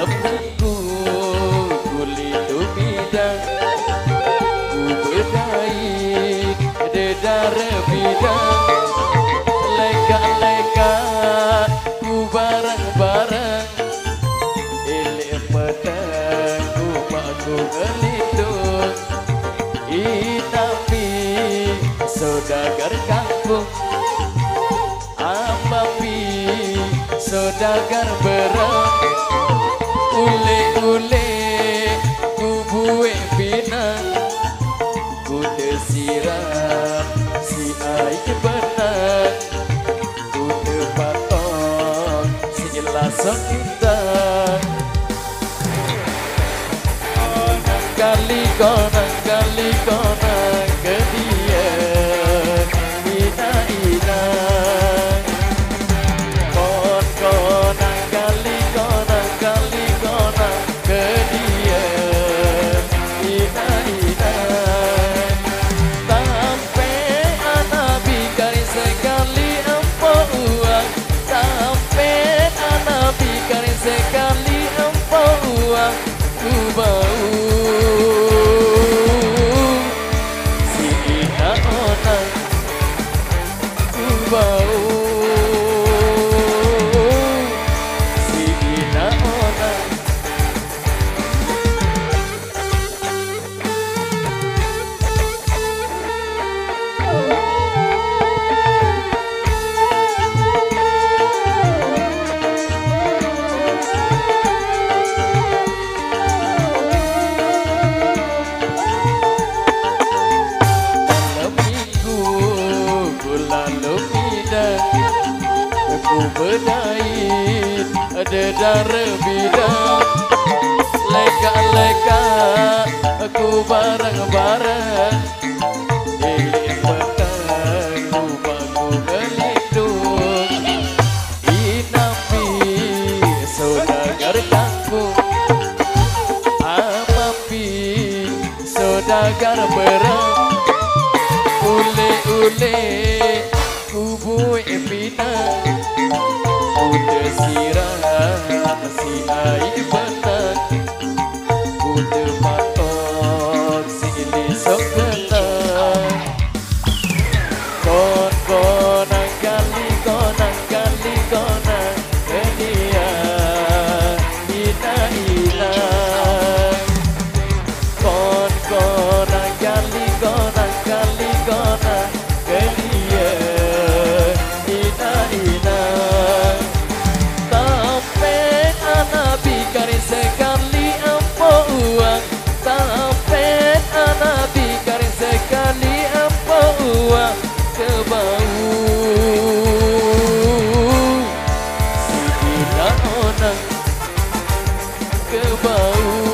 otakku kulit bidang ku berdait dedar bidang leka-leka ku bareng-bareng elek petang ku makku ngelindung tapi saudagar kampung saudagar berang ule-ule ku buwe pinang ku tersiram si air benang ku terpatok si lasok kita kali konang ke dia ina sekali empau uang ku bau si ina onang ku bau si ina onang ku berdait dedar bidang leka-leka ku bareng-bareng elek petang ku baku ngelindung inapi saudagar kampung amapi saudagar berang ule-ule ku buwe pinang ku tersiram si air benang ku terpatok si lisok benang konang kali konang ke dia ina konang kali konang ke dia ina sampai anak bikari sekali empau uang sampai anak bikari sekali empau uang ke bau si ina onang ke bau